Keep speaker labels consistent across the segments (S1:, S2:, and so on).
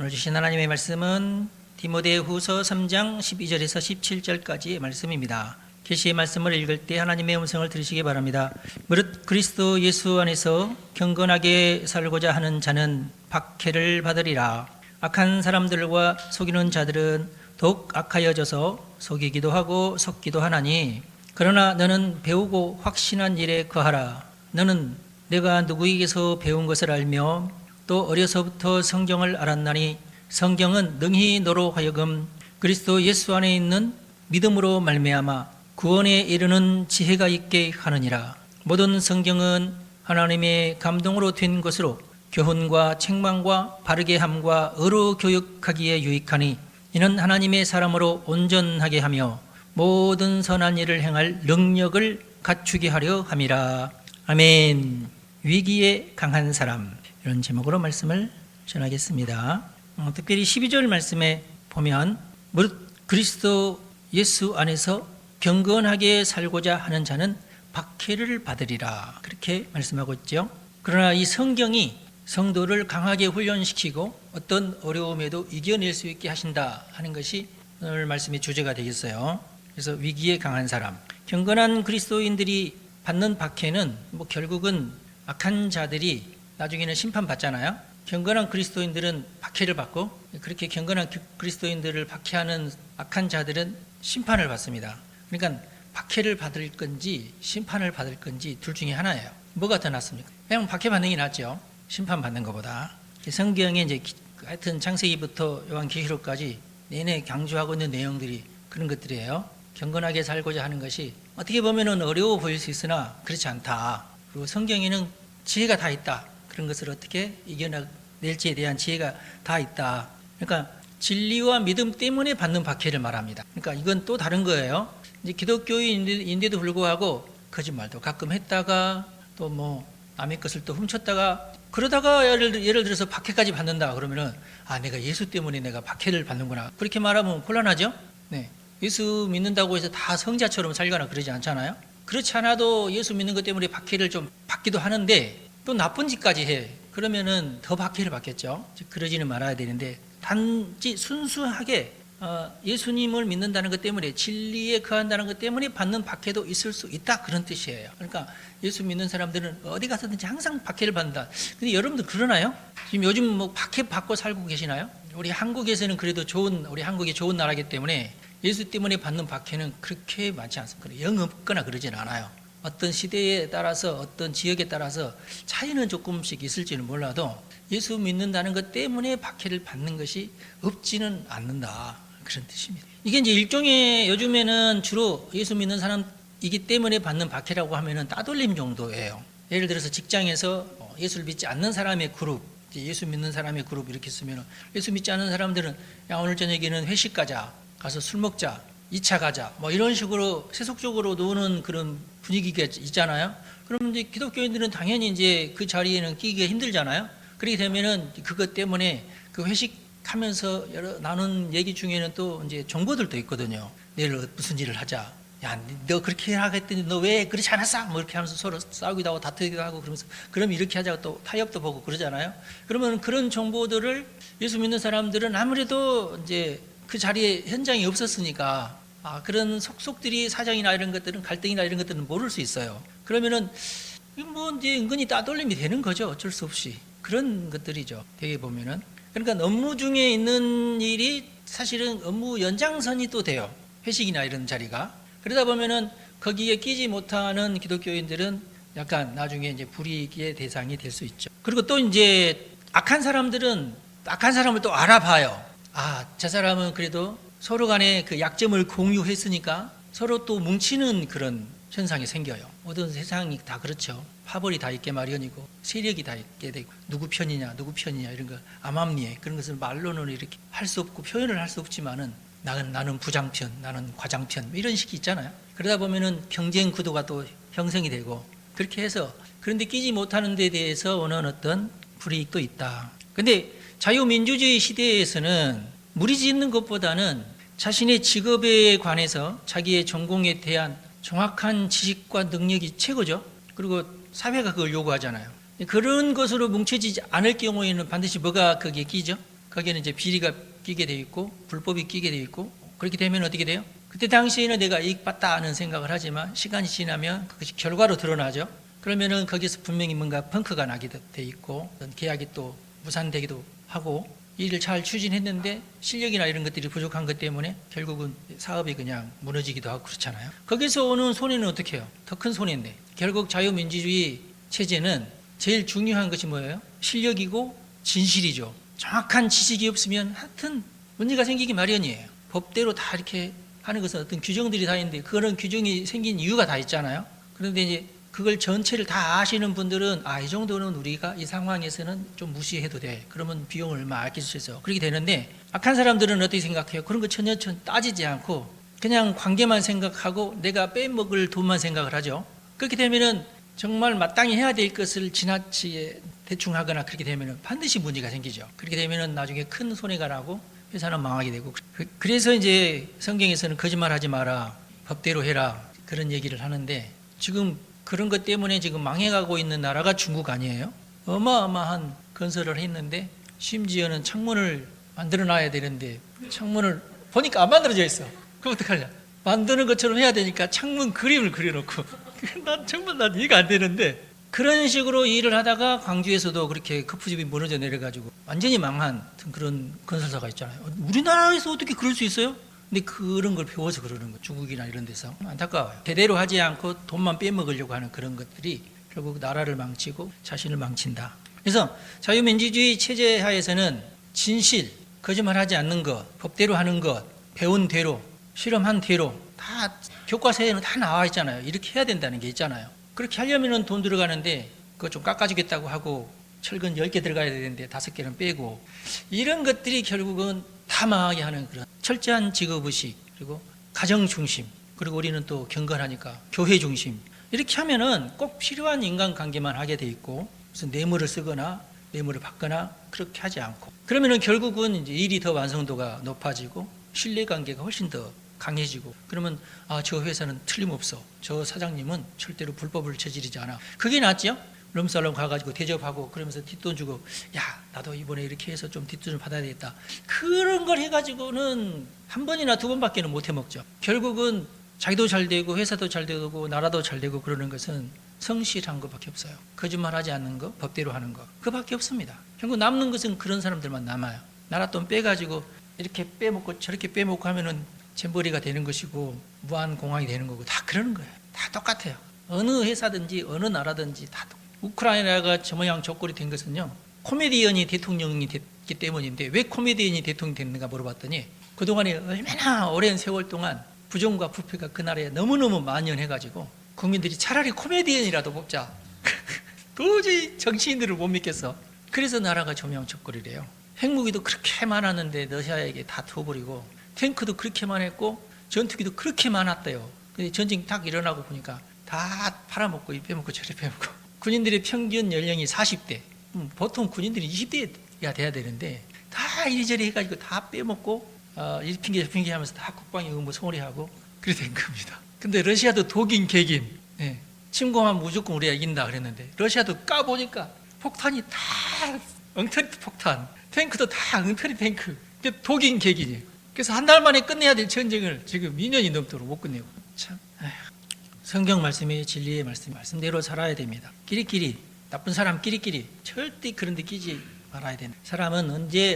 S1: 오늘 주신 하나님의 말씀은 디모데후서 3장 12절에서 17절까지의 말씀입니다. 계시의 말씀을 읽을 때 하나님의 음성을 들으시기 바랍니다. 무릇 그리스도 예수 안에서 경건하게 살고자 하는 자는 박해를 받으리라. 악한 사람들과 속이는 자들은 더욱 악하여져서 속이기도 하고 속기도 하나니, 그러나 너는 배우고 확신한 일에 거하라. 너는 내가 누구에게서 배운 것을 알며 또 어려서부터 성경을 알았나니, 성경은 능히 너로 하여금 그리스도 예수 안에 있는 믿음으로 말미암아 구원에 이르는 지혜가 있게 하느니라. 모든 성경은 하나님의 감동으로 된 것으로 교훈과 책망과 바르게 함과 의로 교육하기에 유익하니, 이는 하나님의 사람으로 온전하게 하며 모든 선한 일을 행할 능력을 갖추게 하려 함이라. 아멘. 위기에 강한 사람, 이런 제목으로 말씀을 전하겠습니다. 특별히 12절 말씀에 보면 무릇 그리스도 예수 안에서 경건하게 살고자 하는 자는 박해를 받으리라, 그렇게 말씀하고 있죠. 그러나 이 성경이 성도를 강하게 훈련시키고 어떤 어려움에도 이겨낼 수 있게 하신다 하는 것이 오늘 말씀의 주제가 되겠어요. 그래서 위기에 강한 사람, 경건한 그리스도인들이 받는 박해는 결국은 악한 자들이 나중에는 심판받잖아요. 경건한 그리스도인들은 박해를 받고, 그렇게 경건한 그리스도인들을 박해하는 악한 자들은 심판을 받습니다. 그러니까 박해를 받을 건지 심판을 받을 건지 둘 중에 하나예요. 뭐가 더 낫습니까? 그냥 박해받는 게 낫죠, 심판받는 것보다. 성경에 이제 하여튼 창세기부터 요한계시록까지 내내 강조하고 있는 내용들이 그런 것들이에요. 경건하게 살고자 하는 것이 어떻게 보면은 어려워 보일 수 있으나 그렇지 않다. 그리고 성경에는 지혜가 다 있다. 그런 것을 어떻게 이겨낼지에 대한 지혜가 다 있다. 그러니까 진리와 믿음 때문에 받는 박해를 말합니다. 그러니까 이건 또 다른 거예요. 이제 기독교인인데도 불구하고 거짓말도 가끔 했다가 또 남의 것을 또 훔쳤다가, 그러다가 예를 들어서 박해까지 받는다 그러면은 내가 예수 때문에 내가 박해를 받는구나, 그렇게 말하면 곤란하죠. 네. 예수 믿는다고 해서 다 성자처럼 살거나 그러지 않잖아요. 그렇지 않아도 예수 믿는 것 때문에 박해를 좀 받기도 하는데 또 나쁜 짓까지 해. 그러면은 더 박해를 받겠죠. 그러지는 말아야 되는데, 단지 순수하게 예수님을 믿는다는 것 때문에, 진리에 거한다는 것 때문에 받는 박해도 있을 수 있다, 그런 뜻이에요. 그러니까 예수 믿는 사람들은 어디 가서든지 항상 박해를 받는다. 근데 여러분들 그러나요? 지금 요즘 박해 받고 살고 계시나요? 우리 한국에서는 그래도 우리 한국이 좋은 나라이기 때문에 예수 때문에 받는 박해는 그렇게 많지 않습니다. 영 없거나 그러진 않아요. 어떤 시대에 따라서 어떤 지역에 따라서 차이는 조금씩 있을지는 몰라도 예수 믿는다는 것 때문에 박해를 받는 것이 없지는 않는다, 그런 뜻입니다. 이게 이제 일종의, 요즘에는 주로 예수 믿는 사람이기 때문에 받는 박해라고 하면은 따돌림 정도예요. 예를 들어서 직장에서 예수를 믿지 않는 사람의 그룹, 예수 믿는 사람의 그룹 이렇게 쓰면, 예수 믿지 않는 사람들은 오늘 저녁에는 회식 가서 술 먹자, 2차 가자, 이런 식으로 세속적으로 노는 그런 분위기가 있잖아요. 그러면 이제 기독교인들은 당연히 이제 그 자리에는 끼기가 힘들잖아요. 그렇게 되면은 그것 때문에 그 회식하면서 나눈 얘기 중에는 또 이제 정보들도 있거든요. 내일 무슨 일을 하자. 야, 너 그렇게 하겠더니 너 왜 그렇지 않았어? 이렇게 하면서 서로 싸우기도 하고 다투기도 하고 그러면서, 그럼 이렇게 하자고 또 타협도 보고 그러잖아요. 그러면 그런 정보들을 예수 믿는 사람들은 아무래도 이제 그 자리에 현장이 없었으니까 그런 속속들이, 사정이나 이런 것들은, 갈등이나 이런 것들은 모를 수 있어요. 그러면은 이제 은근히 따돌림이 되는 거죠. 어쩔 수 없이. 그런 것들이죠, 되게 보면은. 그러니까 업무 중에 있는 일이 사실은 업무 연장선이 또 돼요, 회식이나 이런 자리가. 그러다 보면은 거기에 끼지 못하는 기독교인들은 약간 나중에 이제 불이익의 대상이 될 수 있죠. 그리고 또 이제 악한 사람들은 악한 사람을 또 알아봐요. 저 사람은 그래도 서로 간에 그 약점을 공유했으니까 서로 또 뭉치는 그런 현상이 생겨요. 모든 세상이 다 그렇죠. 파벌이 다 있게 마련이고 세력이 다 있게 되고, 누구 편이냐 이런 거, 암암리에 그런 것을 말로는 이렇게 할 수 없고 표현을 할 수 없지만은 나는 부장편, 나는 과장편, 이런 식이 있잖아요. 그러다 보면은 경쟁 구도가 또 형성이 되고, 그렇게 해서, 그런데 끼지 못하는 데 대해서 오는 어떤 불이익도 있다. 근데 자유민주주의 시대에서는 무리짓는 것보다는 자신의 직업에 관해서 자기의 전공에 대한 정확한 지식과 능력이 최고죠. 그리고 사회가 그걸 요구하잖아요. 그런 것으로 뭉쳐지지 않을 경우에는 반드시 뭐가 거기에 끼죠? 거기에는 이제 비리가 끼게 돼 있고 불법이 끼게 돼 있고 그렇게 되면 어떻게 돼요? 그때 당시에는 내가 이익 봤다 하는 생각을 하지만 시간이 지나면 그것이 결과로 드러나죠. 그러면은 거기서 분명히 뭔가 펑크가 나게 돼 있고 계약이 또 무산되기도 하고 일을 잘 추진했는데 실력이나 이런 것들이 부족한 것 때문에 결국은 사업이 그냥 무너지기도 하고 그렇잖아요. 거기서 오는 손해는 어떻게 해요? 더 큰 손해인데 결국 자유민주주의 체제는 제일 중요한 것이 뭐예요? 실력이고 진실이죠. 정확한 지식이 없으면 하여튼 문제가 생기기 마련이에요. 법대로 다 이렇게 하는 것은 어떤 규정들이 다 있는데 그런 규정이 생긴 이유가 다 있잖아요. 그런데 이제 그걸 전체를 다 아시는 분들은 이 정도는 우리가 이 상황에서는 좀 무시해도 돼. 그러면 비용을 얼마 아낄 수 있어. 그렇게 되는데 악한 사람들은 어떻게 생각해요? 그런 거 전혀 따지지 않고 그냥 관계만 생각하고 내가 빼먹을 돈만 생각을 하죠. 그렇게 되면은 정말 마땅히 해야 될 것을 지나치게 대충 하거나 그렇게 되면은 반드시 문제가 생기죠. 그렇게 되면은 나중에 큰 손해가 나고 회사는 망하게 되고 그래서 이제 성경에서는 거짓말하지 마라, 법대로 해라 그런 얘기를 하는데 지금 그런 것 때문에 지금 망해가고 있는 나라가 중국 아니에요? 어마어마한 건설을 했는데 심지어는 창문을 만들어 놔야 되는데 창문을 보니까 안 만들어져 있어. 그럼 어떡하냐? 만드는 것처럼 해야 되니까 창문 그림을 그려놓고 난 정말 이해가 안 되는데 그런 식으로 일을 하다가 광주에서도 그렇게 커프집이 무너져 내려가지고 완전히 망한 그런 건설사가 있잖아요. 우리나라에서 어떻게 그럴 수 있어요? 근데 그런 걸 배워서 그러는 거 중국이나 이런 데서 안타까워요. 제대로 하지 않고 돈만 빼먹으려고 하는 그런 것들이 결국 나라를 망치고 자신을 망친다. 그래서 자유민주주의 체제 하에서는 진실, 거짓말하지 않는 것, 법대로 하는 것, 배운 대로, 실험한 대로 다 교과서에는 다 나와 있잖아요. 이렇게 해야 된다는 게 있잖아요. 그렇게 하려면 돈 들어가는데 그거 좀 깎아주겠다고 하고 철근 10개 들어가야 되는데 5개는 빼고 이런 것들이 결국은 다 망하게 하는 그런 철저한 직업의식 그리고 가정 중심 그리고 우리는 또 경건하니까 교회 중심 이렇게 하면은 꼭 필요한 인간관계만 하게 돼 있고 무슨 뇌물을 쓰거나 뇌물을 받거나 그렇게 하지 않고 그러면은 결국은 이제 일이 더 완성도가 높아지고 신뢰관계가 훨씬 더 강해지고 그러면 저 회사는 틀림없어. 저 사장님은 절대로 불법을 저지르지 않아. 그게 낫죠? 룸살롱 가가지고 대접하고 그러면서 뒷돈 주고 야 나도 이번에 이렇게 해서 좀 뒷돈을 받아야 되겠다. 그런 걸 해가지고는 한 번이나 두 번밖에는 못 해먹죠. 결국은 자기도 잘 되고 회사도 잘 되고 나라도 잘 되고 그러는 것은 성실한 것밖에 없어요. 거짓말하지 않는 거, 법대로 하는 거 그밖에 없습니다. 결국 남는 것은 그런 사람들만 남아요. 나라 돈 빼가지고 이렇게 빼먹고 저렇게 빼먹고 하면은 잼버리가 되는 것이고 무한공항이 되는 거고 다 그러는 거예요. 다 똑같아요. 어느 회사든지 어느 나라든지 다 우크라이나가 저 모양 저 꼴이 된 것은요 코미디언이 대통령이 됐기 때문인데 왜 코미디언이 대통령이 됐는가 물어봤더니 그동안에 얼마나 오랜 세월 동안 부정과 부패가 그 나라에 너무너무 만연해가지고 국민들이 차라리 코미디언이라도 뽑자 도저히 정치인들을 못 믿겠어. 그래서 나라가 조명척거리래요. 핵무기도 그렇게 많았는데 러시아에게 다 터버리고 탱크도 그렇게 많았고 전투기도 그렇게 많았대요. 근데 전쟁 딱 일어나고 보니까 다 팔아먹고 이 빼먹고 저리 빼먹고 군인들의 평균 연령이 40대 보통 군인들이 20대가 돼야 되는데 다 이리저리 해가지고 다 빼먹고 이 핑계 저 핑계 하면서 다 국방의 의무 소홀히 하고 그렇게 된 겁니다. 근데 러시아도 독인 개긴 침공하면 무조건 우리가 이긴다 그랬는데 러시아도 까보니까 폭탄이 다 엉터리 폭탄 탱크도 다 엉터리 탱크 독인 개긴이에요. 그래서 한 달 만에 끝내야 될 전쟁을 지금 2년이 넘도록 못 끝내고 참 성경 말씀이 진리의 말씀대로 살아야 됩니다. 끼리끼리 나쁜 사람 끼리끼리 절대 그런 데 끼지 말아야 된다. 사람은 언제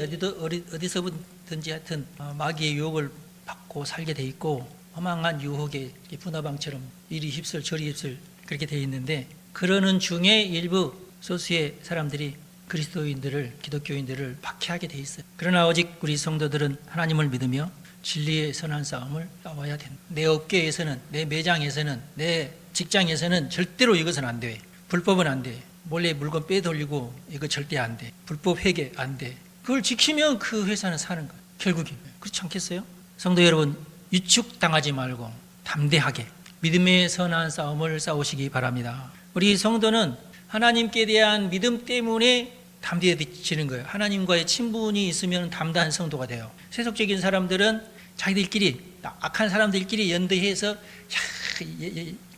S1: 어디서든지 하여튼 마귀의 유혹을 받고 살게 돼 있고 허망한 유혹에 분화방처럼 이리 휩쓸 저리 휩쓸 그렇게 돼 있는데 그러는 중에 일부 소수의 사람들이 그리스도인들을 기독교인들을 박해하게 돼 있어요. 그러나 오직 우리 성도들은 하나님을 믿으며 진리의 선한 싸움을 싸워야 된다. 내 업계에서는 내 매장에서는 내 직장에서는 절대로 이것은 안 돼. 불법은 안 돼. 몰래 물건 빼돌리고 이거 절대 안 돼. 불법 회계 안 돼. 그걸 지키면 그 회사는 사는 거예요. 결국에 그렇지 않겠어요? 성도 여러분 위축당하지 말고 담대하게 믿음의 선한 싸움을 싸우시기 바랍니다. 우리 성도는 하나님께 대한 믿음 때문에 담대해지는 거예요. 하나님과의 친분이 있으면 담대한 성도가 돼요. 세속적인 사람들은 자기들끼리 악한 사람들끼리 연대해서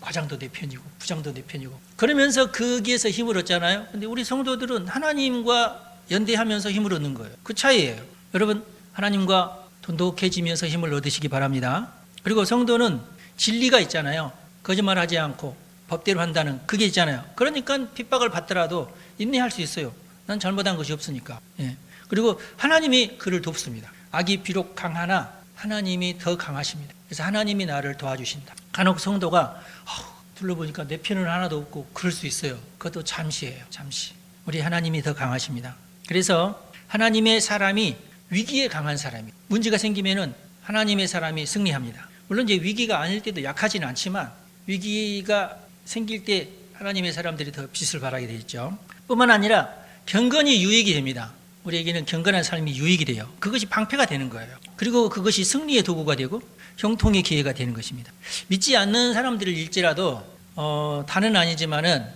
S1: 과장도 내 편이고 부장도 내 편이고 그러면서 거기에서 힘을 얻잖아요. 근데 우리 성도들은 하나님과 연대하면서 힘을 얻는 거예요. 그 차이예요. 여러분, 하나님과 돈독해지면서 힘을 얻으시기 바랍니다. 그리고 성도는 진리가 있잖아요. 거짓말하지 않고 법대로 한다는 그게 있잖아요. 그러니까 핍박을 받더라도 인내할 수 있어요. 난 잘못한 것이 없으니까. 예. 그리고 하나님이 그를 돕습니다. 악이 비록 강하나 하나님이 더 강하십니다. 그래서 하나님이 나를 도와주신다. 간혹 성도가 둘러보니까 내 편은 하나도 없고 그럴 수 있어요. 그것도 잠시예요. 잠시. 우리 하나님이 더 강하십니다. 그래서 하나님의 사람이 위기에 강한 사람이 문제가 생기면은 하나님의 사람이 승리합니다. 물론 이제 위기가 아닐 때도 약하지는 않지만 위기가 생길 때 하나님의 사람들이 더 빛을 발하게 되어 있죠. 뿐만 아니라 경건이 유익이 됩니다. 우리에게는 경건한 삶이 유익이 돼요. 그것이 방패가 되는 거예요. 그리고 그것이 승리의 도구가 되고 형통의 기회가 되는 것입니다. 믿지 않는 사람들일지라도 다는 아니지만은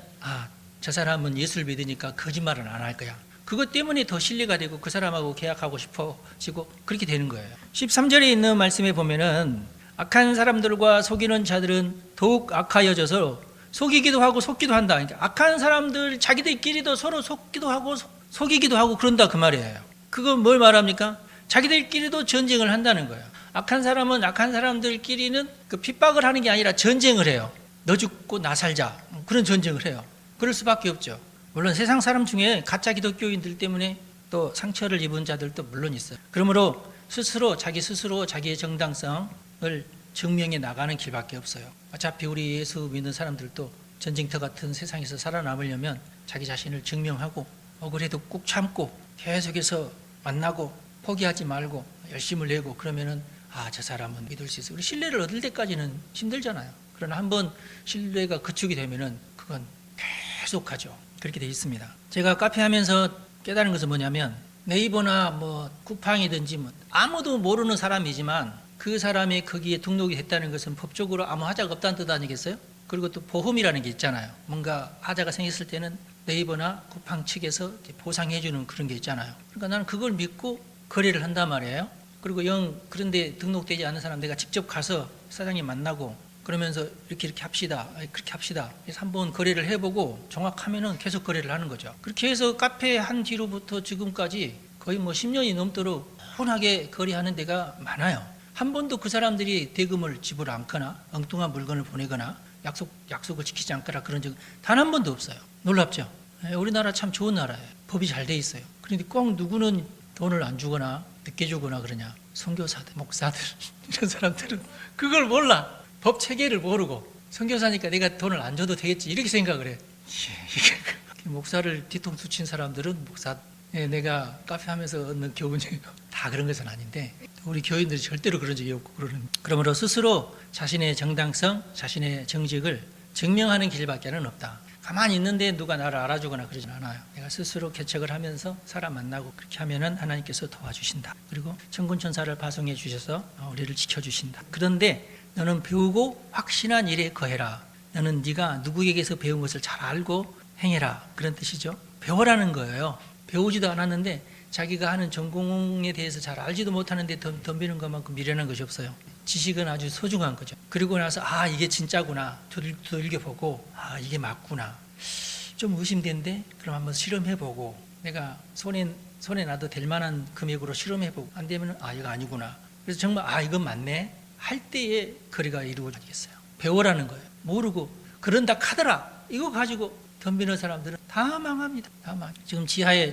S1: 저 사람은 예수를 믿으니까 거짓말은 안 할 거야. 그것 때문에 더 신뢰가 되고 그 사람하고 계약하고 싶어지고 그렇게 되는 거예요. 13절에 있는 말씀에 보면은 악한 사람들과 속이는 자들은 더욱 악하여져서 속이기도 하고 속기도 한다. 그러니까 악한 사람들 자기들끼리도 서로 속기도 하고 속이기도 하고 그런다 그 말이에요. 그건 뭘 말합니까? 자기들끼리도 전쟁을 한다는 거예요. 악한 사람은 악한 사람들끼리는 그 핍박을 하는 게 아니라 전쟁을 해요. 너 죽고 나 살자. 그런 전쟁을 해요. 그럴 수밖에 없죠. 물론 세상 사람 중에 가짜 기독교인들 때문에 또 상처를 입은 자들도 물론 있어요. 그러므로 자기 스스로 자기의 정당성을 증명해 나가는 길밖에 없어요. 어차피 우리 예수 믿는 사람들도 전쟁터 같은 세상에서 살아남으려면 자기 자신을 증명하고 억울해도 꾹 참고 계속해서 만나고 포기하지 말고 열심을 내고 그러면은 저 사람은 믿을 수 있어요. 우리 신뢰를 얻을 때까지는 힘들잖아요. 그러나 한번 신뢰가 구축이 되면은 그건 계속하죠. 그렇게 돼 있습니다. 제가 카페 하면서 깨달은 것은 뭐냐면 네이버나 쿠팡이든지 아무도 모르는 사람이지만 그 사람이 거기에 등록이 됐다는 것은 법적으로 아무 하자가 없다는 뜻 아니겠어요? 그리고 또 보험이라는 게 있잖아요. 뭔가 하자가 생겼을 때는 네이버나 쿠팡 측에서 보상해 주는 그런 게 있잖아요. 그러니까 나는 그걸 믿고 거래를 한단 말이에요. 그리고 그런데 등록되지 않은 사람 내가 직접 가서 사장님 만나고 그러면서 이렇게 합시다. 그렇게 합시다. 그래서 한번 거래를 해보고 정확하면은 계속 거래를 하는 거죠. 그렇게 해서 카페 한 뒤로부터 지금까지 거의 10년이 넘도록 혼하게 거래하는 데가 많아요. 한 번도 그 사람들이 대금을 지불 않거나 엉뚱한 물건을 보내거나 약속을 지키지 않거나 그런 적 단 한 번도 없어요. 놀랍죠? 우리나라 참 좋은 나라예요. 법이 잘 돼 있어요. 그런데 꼭 누구는 돈을 안 주거나 늦게 주거나 그러냐. 선교사들, 목사들 이런 사람들은 그걸 몰라. 법 체계를 모르고 선교사니까 내가 돈을 안 줘도 되겠지 이렇게 생각을 해. 목사를 뒤통수 친 사람들은 내가 카페 하면서 얻는 교훈이에요. 다 그런 것은 아닌데 우리 교인들이 절대로 그런 적이 없고 그러므로 스스로 자신의 정당성, 자신의 정직을 증명하는 길밖에는 없다. 가만히 있는데 누가 나를 알아주거나 그러진 않아요. 내가 스스로 개척을 하면서 사람 만나고 그렇게 하면은 하나님께서 도와주신다. 그리고 천군천사를 파송해 주셔서 우리를 지켜주신다. 그런데 너는 배우고 확신한 일에 거해라. 너는 네가 누구에게서 배운 것을 잘 알고 행해라. 그런 뜻이죠. 배워라는 거예요. 배우지도 않았는데 자기가 하는 전공에 대해서 잘 알지도 못하는데 덤비는 것만큼 미련한 것이 없어요. 지식은 아주 소중한 거죠. 그리고 나서 이게 진짜구나 두들겨보고 이게 맞구나 좀 의심되는데 그럼 한번 실험해보고 내가 손에 놔도 될 만한 금액으로 실험해보고 안 되면 이거 아니구나. 그래서 정말 이건 맞네 할 때에 거래가 이루어지겠어요. 배워라는 거예요. 모르고 그런다 카더라 이거 가지고 덤비는 사람들은 다 망합니다. 다 망. 지금 지하에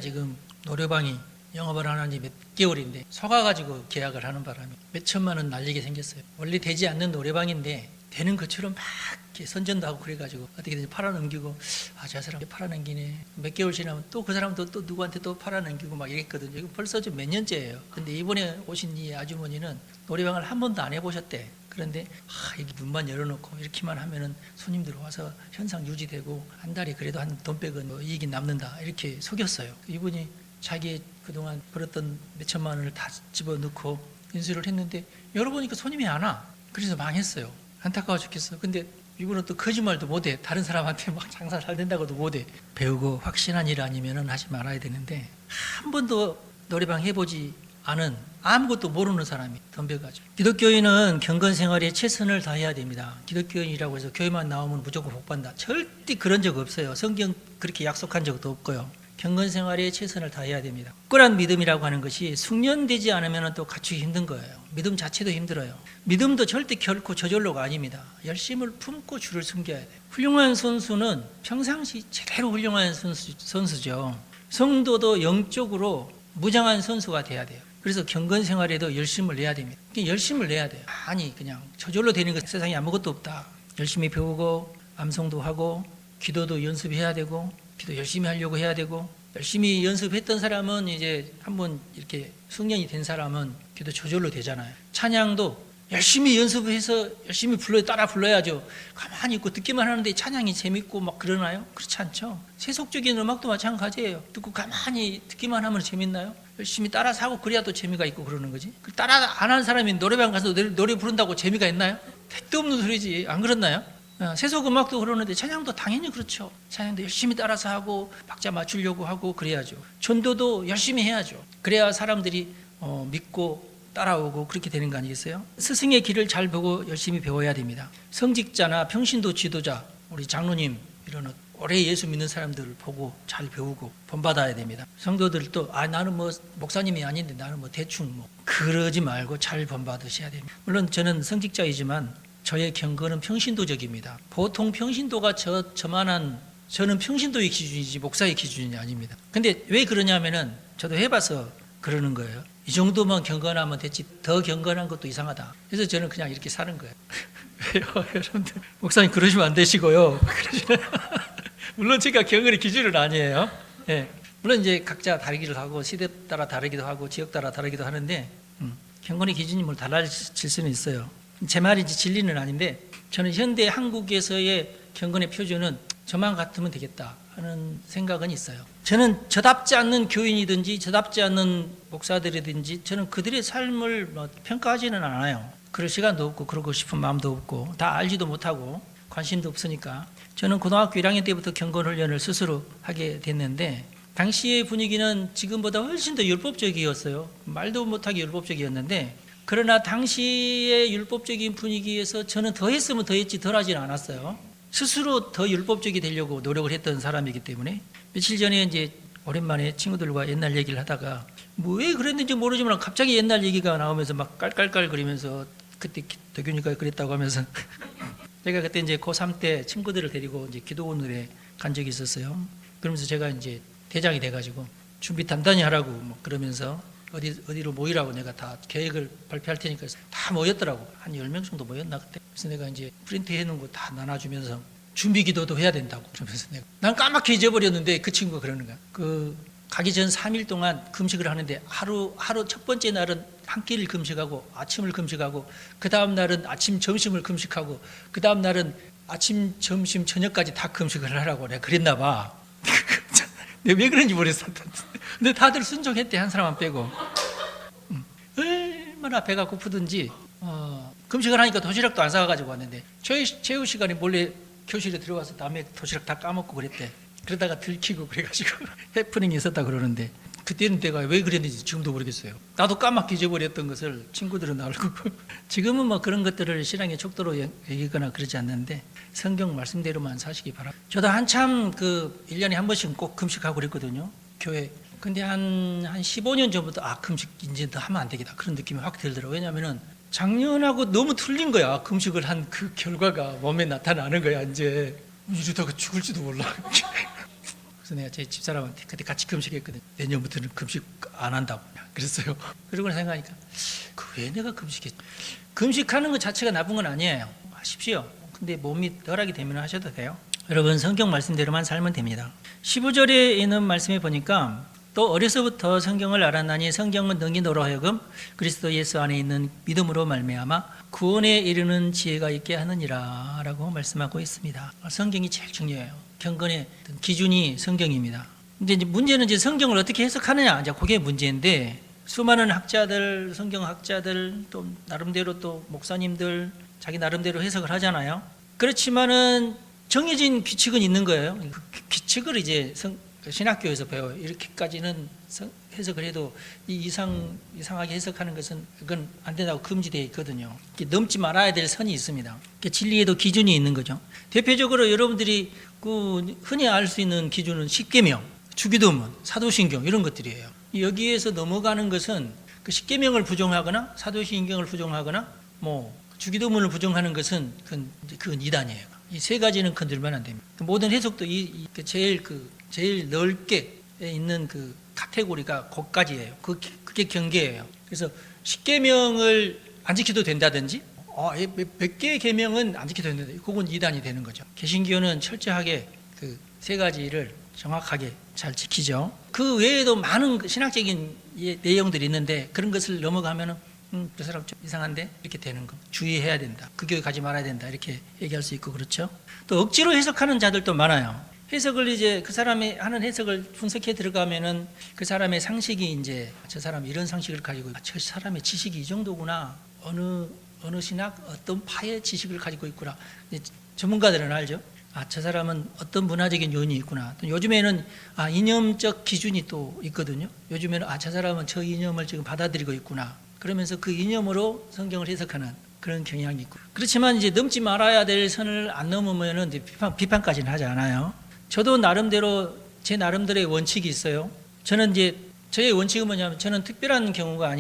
S1: 노래방이 영업을 안 한 지 몇 개월인데 속아가지고 계약을 하는 바람에 몇 천만 원 날리게 생겼어요. 원래 되지 않는 노래방인데 되는 것처럼 막 이렇게 선전도 하고 그래가지고 어떻게든지 팔아넘기고 저 사람 팔아넘기네. 몇 개월 지나면 또 그 사람도 또 누구한테 또 팔아넘기고 막 이랬거든요. 이거 벌써 좀 몇 년째예요. 근데 이번에 오신 이 아주머니는 노래방을 한 번도 안 해보셨대. 그런데 이게 문만 열어놓고 이렇게만 하면은 손님들 와서 현상 유지되고 한 달에 그래도 한 돈 백은 이익이 남는다 이렇게 속였어요. 이분이 자기 그동안 벌었던 몇 천만 원을 다 집어넣고 인수를 했는데 열어보니까 손님이 안 와. 그래서 망했어요. 안타까워 죽겠어. 근데 이분은 또 거짓말도 못해. 다른 사람한테 막 장사 잘 된다고도 못해. 배우고 확신한 일 아니면 하지 말아야 되는데 한 번도 노래방 해보지 않은 아무것도 모르는 사람이 덤벼가지고. 기독교인은 경건 생활에 최선을 다해야 됩니다. 기독교인이라고 해서 교회만 나오면 무조건 복받는다. 절대 그런 적 없어요. 성경 그렇게 약속한 적도 없고요. 경건 생활에 최선을 다해야 됩니다. 굳건한 믿음이라고 하는 것이 숙련되지 않으면 또 갖추기 힘든 거예요. 믿음 자체도 힘들어요. 믿음도 절대 결코 저절로가 아닙니다. 열심을 품고 주를 섬겨야 돼요. 훌륭한 선수는 평상시 제대로 훌륭한 선수죠. 성도도 영적으로 무장한 선수가 돼야 돼요. 그래서 경건 생활에도 열심을 내야 됩니다. 열심을 내야 돼요. 아니 그냥 저절로 되는 것 세상에 아무것도 없다. 열심히 배우고 암송도 하고 기도도 연습해야 되고 기도 열심히 하려고 해야 되고 열심히 연습했던 사람은 이제 한번 이렇게 숙련이 된 사람은 기도 저절로 되잖아요. 찬양도 열심히 연습해서 열심히 따라 불러야죠. 가만히 있고 듣기만 하는데 찬양이 재밌고 막 그러나요? 그렇지 않죠. 세속적인 음악도 마찬가지예요. 듣고 가만히 듣기만 하면 재밌나요? 열심히 따라서 하고 그래야 또 재미가 있고 그러는 거지. 따라 안 하는 사람이 노래방 가서 노래 부른다고 재미가 있나요? 택도 없는 소리지. 안 그렇나요? 세속 음악도 그러는데 찬양도 당연히 그렇죠. 찬양도 열심히 따라서 하고 박자 맞추려고 하고 그래야죠. 전도도 열심히 해야죠. 그래야 사람들이 믿고 따라오고 그렇게 되는 거 아니겠어요? 스승의 길을 잘 보고 열심히 배워야 됩니다. 성직자나 평신도 지도자, 우리 장로님 이런 오래 예수 믿는 사람들을 보고 잘 배우고 본받아야 됩니다. 성도들도 나는 뭐 목사님이 아닌데 나는 뭐 대충 그러지 말고 잘 본받으셔야 됩니다. 물론 저는 성직자이지만 저의 경건은 평신도적입니다. 보통 평신도가 저만한 저는 평신도의 기준이지 목사의 기준이 아닙니다. 근데 왜 그러냐면은 저도 해봐서 그러는 거예요. 이 정도만 경건하면 됐지 더 경건한 것도 이상하다. 그래서 저는 그냥 이렇게 사는 거예요. 왜요? 여러분들 목사님 그러시면 안 되시고요. 물론 제가 경건의 기준은 아니에요. 예. 물론 이제 각자 다르기도 하고 시대 따라 다르기도 하고 지역 따라 다르기도 하는데 경건의 기준이 뭘 달라질 수는 있어요. 제 말이 진리는 아닌데 저는 현대 한국에서의 경건의 표준은 저만 같으면 되겠다 하는 생각은 있어요. 저는 저답지 않는 교인이든지 저답지 않는 목사들이든지 저는 그들의 삶을 평가하지는 않아요. 그럴 시간도 없고 그러고 싶은 마음도 없고 다 알지도 못하고 관심도 없으니까. 저는 고등학교 1학년 때부터 경건 훈련을 스스로 하게 됐는데 당시의 분위기는 지금보다 훨씬 더 율법적이었어요. 말도 못하게 율법적이었는데 그러나 당시의 율법적인 분위기에서 저는 더 했으면 더 했지 덜 하지는 않았어요. 스스로 더 율법적이 되려고 노력을 했던 사람이기 때문에 며칠 전에 이제 오랜만에 친구들과 옛날 얘기를 하다가 뭐 왜 그랬는지 모르지만 갑자기 옛날 얘기가 나오면서 막 깔깔깔거리면서 그때 도교니까 그랬다고 하면서 제가 그때 이제 고3 때 친구들을 데리고 이제 기도원에 간 적이 있었어요. 그러면서 제가 이제 대장이 돼가지고 준비 단단히 하라고 뭐 그러면서 어디로 모이라고 내가 다 계획을 발표할 테니까 다 모였더라고. 한 10명 정도 모였나 그때. 그래서 내가 이제 프린트 해놓은 거 다 나눠주면서 준비 기도도 해야 된다고. 그러면서 난 까맣게 잊어버렸는데 그 친구가 그러는 거야. 가기 전 3일 동안 금식을 하는데 하루 첫 번째 날은 한 끼를 금식하고 아침을 금식하고 그 다음 날은 아침 점심을 금식하고 그 다음 날은 아침 점심 저녁까지 다 금식을 하라고 내가 그랬나 봐. 내가 왜 그런지 모르겠어. 근데 다들 순종했대. 한 사람만 빼고. 얼마나 배가 고프든지 금식을 하니까 도시락도 안 사가지고 왔는데 체육 시간에 몰래 교실에 들어가서 남의 도시락 다 까먹고 그랬대. 그러다가 들키고 그래가지고 해프닝이 있었다 그러는데 그때는 내가 왜 그랬는지 지금도 모르겠어요. 나도 까맣게 잊어버렸던 것을 친구들은 알고 지금은 뭐 그런 것들을 신앙의 척도로 얘기거나 그러지 않는데 성경 말씀대로만 사시기 바랍니다. 저도 한참 1년에 한 번씩 꼭 금식하고 그랬거든요. 교회. 근데 한 15년 전부터 금식 이제 더 하면 안 되겠다 그런 느낌이 확 들더라고요. 왜냐하면은 작년하고 너무 틀린 거야. 금식을 한 그 결과가 몸에 나타나는 거야. 이제 이러다가 죽을지도 몰라. 그래서 내가 제 집사람한테 그때 같이 금식했거든요. 내년부터는 금식 안 한다고 그랬어요. 그러고 생각하니까 왜 내가 금식했지? 금식하는 것 자체가 나쁜 건 아니에요. 하십시오. 근데 몸이 덜하게 되면 하셔도 돼요. 여러분 성경 말씀대로만 살면 됩니다. 15절에 있는 말씀에 보니까 또 어려서부터 성경을 알았나니 성경은 능히 너로 하여금 그리스도 예수 안에 있는 믿음으로 말미암아 구원에 이르는 지혜가 있게 하느니라 라고 말씀하고 있습니다. 성경이 제일 중요해요. 경건의 기준이 성경입니다. 근데 이제 문제는 이제 성경을 어떻게 해석하느냐, 이제 그게 문제인데 수많은 학자들, 성경학자들 또 나름대로 또 목사님들 자기 나름대로 해석을 하잖아요. 그렇지만은 정해진 규칙은 있는 거예요. 그 규칙을 이제 신학교에서 배워요. 이렇게까지는 해석을 해도 이상하게 해석하는 것은 그건 안 된다고 금지되어 있거든요. 넘지 말아야 될 선이 있습니다. 진리에도 기준이 있는 거죠. 대표적으로 여러분들이 흔히 알 수 있는 기준은 십계명. 주기도문, 사도신경 이런 것들이에요. 여기에서 넘어가는 것은 그 십계명을 부정하거나 사도신경을 부정하거나 뭐 주기도문을 부정하는 것은 그건 이단이에요. 이 세 가지는 건들면 안 됩니다. 모든 해석도 제일 넓게 있는 그 카테고리가 거기까지예요. 그게 경계예요. 그래서 십계명을 안 지켜도 된다든지 몇 개의 계명은 안 지켜도 된다. 그건 이단이 되는 거죠. 개신교는 철저하게 그 세 가지를 정확하게 잘 지키죠. 그 외에도 많은 신학적인 내용들이 있는데 그런 것을 넘어가면은 그 사람 좀 이상한데 이렇게 되는 거. 주의해야 된다. 그 교회 가지 말아야 된다. 이렇게 얘기할 수 있고 그렇죠. 또 억지로 해석하는 자들도 많아요. 해석을 이제 그 사람이 하는 해석을 분석해 들어가면은 그 사람의 상식이 이제 저 사람이 이런 상식을 가지고 있고 저 사람의 지식이 이 정도구나. 어느 신학 어떤 파의 지식을 가지고 있구나. 전문가들은 알죠. 저 사람은 어떤 문화적인 요인이 있구나. 또 요즘에는 이념적 기준이 또 있거든요. 요즘에는 저 사람은 저 이념을 지금 받아들이고 있구나. 그러면서 그 이념으로 성경을 해석하는 그런 경향이 있고. 그렇지만 이제 넘지 말아야 될 선을 안 넘으면은 이제 비판까지는 하지 않아요. 저도 나름대로 제 나름대로의 원칙이 있어요. 저는 이제 저의 원칙은 뭐냐면 저는 특별한 경우가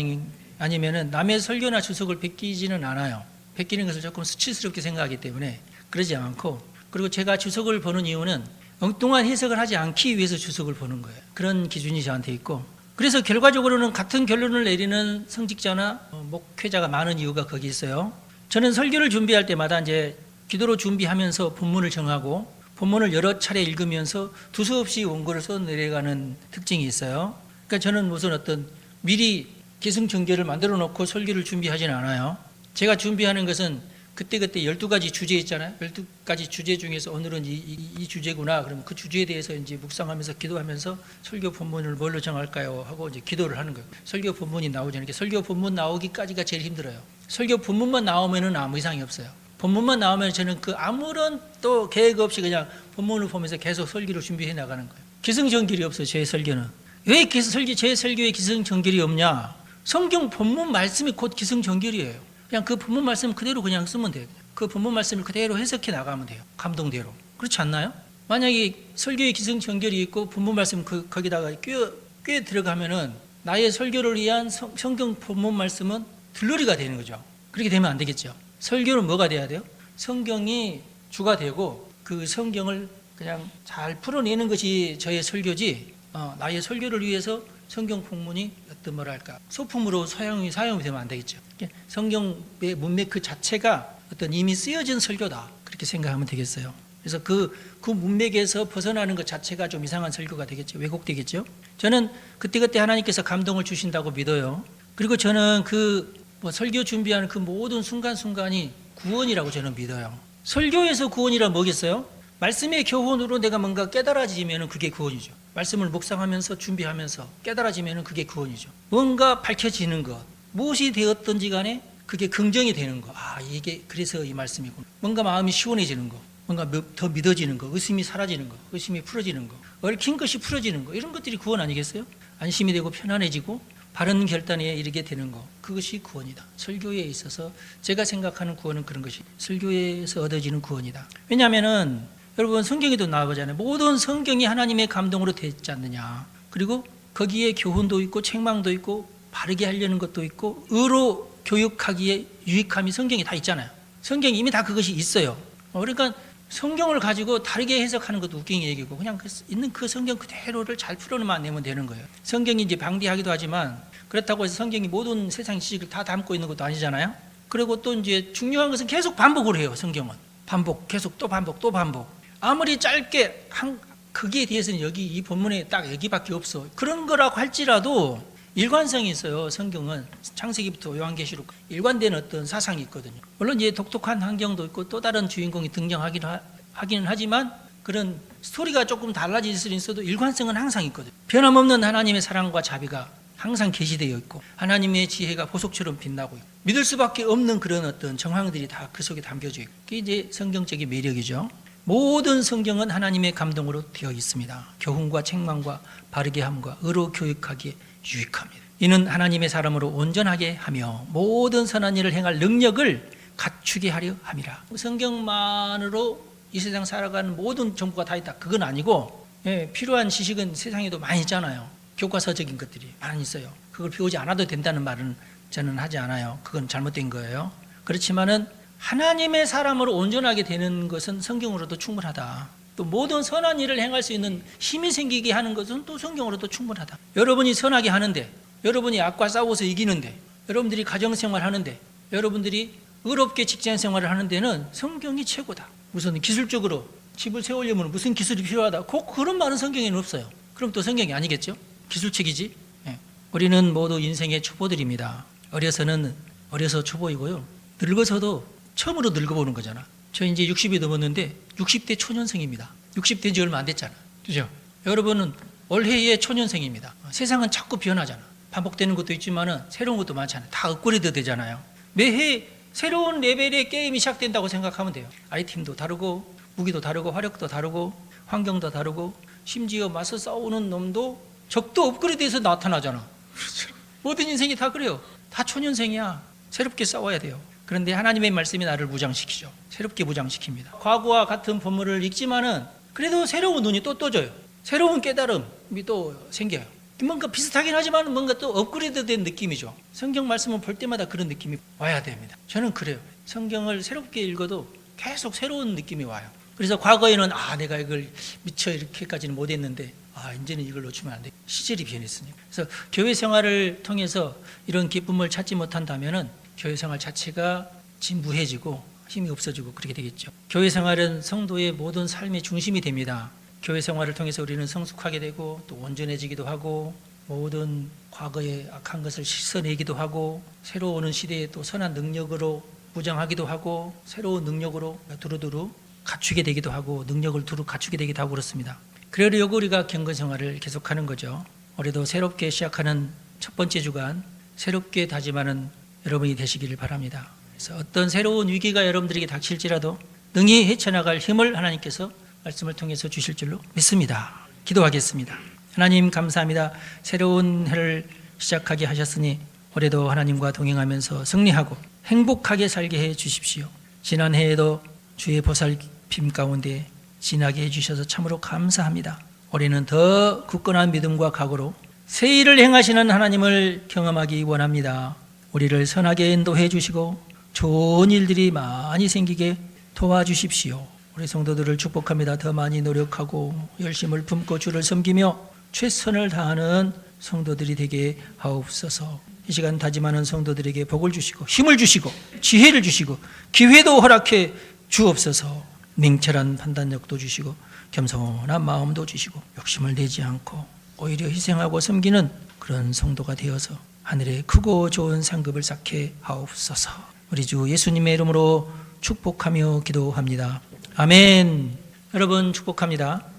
S1: 아니면은 남의 설교나 주석을 베끼지는 않아요. 베끼는 것을 조금 수치스럽게 생각하기 때문에 그러지 않고, 그리고 제가 주석을 보는 이유는 엉뚱한 해석을 하지 않기 위해서 주석을 보는 거예요. 그런 기준이 저한테 있고, 그래서 결과적으로는 같은 결론을 내리는 성직자나 목회자가 많은 이유가 거기 있어요. 저는 설교를 준비할 때마다 이제 기도로 준비하면서 본문을 정하고 본문을 여러 차례 읽으면서 두서없이 원고를 써 내려가는 특징이 있어요. 그러니까 저는 무슨 어떤 미리 기승전결을 만들어 놓고 설교를 준비하지는 않아요. 제가 준비하는 것은 그때그때 12가지 주제 있잖아요. 12가지 주제 중에서 오늘은 이 주제구나. 그럼 그 주제에 대해서 이제 묵상하면서 기도하면서 설교 본문을 뭘로 정할까요? 하고 이제 기도를 하는 거예요. 설교 본문이 나오지 않게 설교 본문 나오기까지가 제일 힘들어요. 설교 본문만 나오면은 아무 이상이 없어요. 본문만 나오면 저는 그 아무런 또 계획 없이 그냥 본문을 보면서 계속 설교를 준비해 나가는 거예요. 기승전결이 없어요. 제 설교는. 왜 제 설교에 기승전결이 없냐? 성경 본문 말씀이 곧 기승전결이에요. 그냥 그 본문 말씀 그대로 그냥 쓰면 돼요. 그 본문 말씀을 그대로 해석해 나가면 돼요. 감동대로. 그렇지 않나요? 만약에 설교에 기승전결이 있고 본문 말씀 거기다가 꽤 들어가면은 나의 설교를 위한 성경 본문 말씀은 들러리가 되는 거죠. 그렇게 되면 안 되겠죠. 설교는 뭐가 돼야 돼요? 성경이 주가 되고 그 성경을 그냥 잘 풀어내는 것이 저의 설교지, 나의 설교를 위해서 성경 본문이 어떤 뭐랄까 소품으로 사용이 되면 안 되겠죠. 성경의 문맥 그 자체가 어떤 이미 쓰여진 설교다, 그렇게 생각하면 되겠어요. 그래서 그 문맥에서 벗어나는 것 자체가 좀 이상한 설교가 되겠죠. 왜곡되겠죠. 저는 그때그때 하나님께서 감동을 주신다고 믿어요. 그리고 저는 설교 준비하는 그 모든 순간순간이 구원이라고 저는 믿어요. 설교에서 구원이란 뭐겠어요? 말씀의 교훈으로 내가 뭔가 깨달아지면 그게 구원이죠. 말씀을 묵상하면서 준비하면서 깨달아지면 그게 구원이죠. 뭔가 밝혀지는 것, 무엇이 되었든지 간에 그게 긍정이 되는 것. 이게 그래서 이 말씀이구나. 뭔가 마음이 시원해지는 것, 뭔가 더 믿어지는 것, 의심이 사라지는 것, 의심이 풀어지는 것, 얽힌 것이 풀어지는 것, 이런 것들이 구원 아니겠어요? 안심이 되고 편안해지고 바른 결단에 이르게 되는 것, 그것이 구원이다. 설교에 있어서 제가 생각하는 구원은 그런 것이 설교에서 얻어지는 구원이다. 왜냐하면은 여러분 성경에도 나오잖아요. 모든 성경이 하나님의 감동으로 되지 않느냐. 그리고 거기에 교훈도 있고 책망도 있고 바르게 하려는 것도 있고 의로 교육하기에 유익함이 성경에 다 있잖아요. 성경이 이미 다 그것이 있어요. 그러니까 성경을 가지고 다르게 해석하는 것도 웃긴 얘기고 그냥 있는 그 성경 그대로를 잘 풀어내면 되는 거예요. 성경이 이제 방대하기도 하지만 그렇다고 해서 성경이 모든 세상 지식을 다 담고 있는 것도 아니잖아요. 그리고 또 이제 중요한 것은 계속 반복을 해요. 성경은 반복, 계속 또 반복, 또 반복. 아무리 짧게 거기에 대해서는 여기 이 본문에 딱 여기밖에 없어. 그런 거라고 할지라도 일관성이 있어요. 성경은 창세기부터 요한계시록 일관된 어떤 사상이 있거든요. 물론 이제 독특한 환경도 있고 또 다른 주인공이 등장하기는 하지만 그런 스토리가 조금 달라질 수는 있어도 일관성은 항상 있거든요. 변함없는 하나님의 사랑과 자비가 항상 계시되어 있고 하나님의 지혜가 보석처럼 빛나고 있고 믿을 수밖에 없는 그런 어떤 정황들이 다 그 속에 담겨져 있고 그게 이제 성경적인 매력이죠. 모든 성경은 하나님의 감동으로 되어 있습니다. 교훈과 책망과 바르게 함과 의로 교육하기에 유익합니다. 이는 하나님의 사람으로 온전하게 하며 모든 선한 일을 행할 능력을 갖추게 하려 함이라. 성경만으로 이 세상 살아가는 모든 정보가 다 있다, 그건 아니고 필요한 지식은 세상에도 많이 있잖아요. 교과서적인 것들이 많이 있어요. 그걸 배우지 않아도 된다는 말은 저는 하지 않아요. 그건 잘못된 거예요. 그렇지만은 하나님의 사람으로 온전하게 되는 것은 성경으로도 충분하다. 또 모든 선한 일을 행할 수 있는 힘이 생기게 하는 것은 또 성경으로도 충분하다. 여러분이 선하게 하는데, 여러분이 악과 싸워서 이기는데, 여러분들이 가정생활 하는데, 여러분들이 의롭게 직장생활을 하는 데는 성경이 최고다. 우선 기술적으로 집을 세우려면 무슨 기술이 필요하다. 그런 말은 성경에는 없어요. 그럼 또 성경이 아니겠죠? 기술책이지. 우리는 모두 인생의 초보들입니다. 어려서 초보이고요. 늙어서도 처음으로 늙어보는 거잖아. 저 이제 60이 넘었는데 60대 초년생입니다. 60된 지 얼마 안 됐잖아. 그죠? 여러분은 올해의 초년생입니다. 세상은 자꾸 변하잖아. 반복되는 것도 있지만은 새로운 것도 많잖아요. 다 업그레이드 되잖아요. 매해 새로운 레벨의 게임이 시작된다고 생각하면 돼요. 아이템도 다르고 무기도 다르고 화력도 다르고 환경도 다르고 심지어 맞서 싸우는 놈도 적도 업그레이드해서 나타나잖아. 모든 인생이 다 그래요. 다 초년생이야. 새롭게 싸워야 돼요. 그런데 하나님의 말씀이 나를 무장시키죠. 새롭게 무장시킵니다. 과거와 같은 본문을 읽지만은 그래도 새로운 눈이 또 떠져요. 새로운 깨달음이 또 생겨요. 뭔가 비슷하긴 하지만 뭔가 또 업그레이드된 느낌이죠. 성경 말씀을 볼 때마다 그런 느낌이 와야 됩니다. 저는 그래요. 성경을 새롭게 읽어도 계속 새로운 느낌이 와요. 그래서 과거에는 내가 이걸 미처 이렇게까지는 못했는데 이제는 이걸 놓치면 안 돼. 시절이 변했으니까. 그래서 교회 생활을 통해서 이런 기쁨을 찾지 못한다면은 교회 생활 자체가 진부해지고 힘이 없어지고 그렇게 되겠죠. 교회 생활은 성도의 모든 삶의 중심이 됩니다. 교회 생활을 통해서 우리는 성숙하게 되고 또 온전해지기도 하고 모든 과거의 악한 것을 씻어내기도 하고 새로 오는 시대에 또 선한 능력으로 무장하기도 하고 새로운 능력으로 두루두루 갖추게 되기도 하고 능력을 두루 갖추게 되기도 하고 그렇습니다. 그러려고 우리가 경건 생활을 계속하는 거죠. 올해도 새롭게 시작하는 첫 번째 주간 새롭게 다짐하는 여러분이 되시기를 바랍니다. 그래서 어떤 새로운 위기가 여러분들에게 닥칠지라도 능히 헤쳐나갈 힘을 하나님께서 말씀을 통해서 주실 줄로 믿습니다. 기도하겠습니다. 하나님 감사합니다. 새로운 해를 시작하게 하셨으니 올해도 하나님과 동행하면서 승리하고 행복하게 살게 해 주십시오. 지난 해에도 주의 보살핌 가운데 지나게 해주셔서 참으로 감사합니다. 올해는 더 굳건한 믿음과 각오로 새 일을 행하시는 하나님을 경험하기 원합니다. 우리를 선하게 인도해 주시고 좋은 일들이 많이 생기게 도와주십시오. 우리 성도들을 축복합니다. 더 많이 노력하고 열심을 품고 주를 섬기며 최선을 다하는 성도들이 되게 하옵소서. 이 시간 다짐하는 성도들에게 복을 주시고 힘을 주시고 지혜를 주시고 기회도 허락해 주옵소서. 냉철한 판단력도 주시고 겸손한 마음도 주시고 욕심을 내지 않고 오히려 희생하고 섬기는 그런 성도가 되어서 하늘에 크고 좋은 상급을 쌓게 하옵소서. 우리 주 예수님의 이름으로 축복하며 기도합니다. 아멘. 여러분 축복합니다.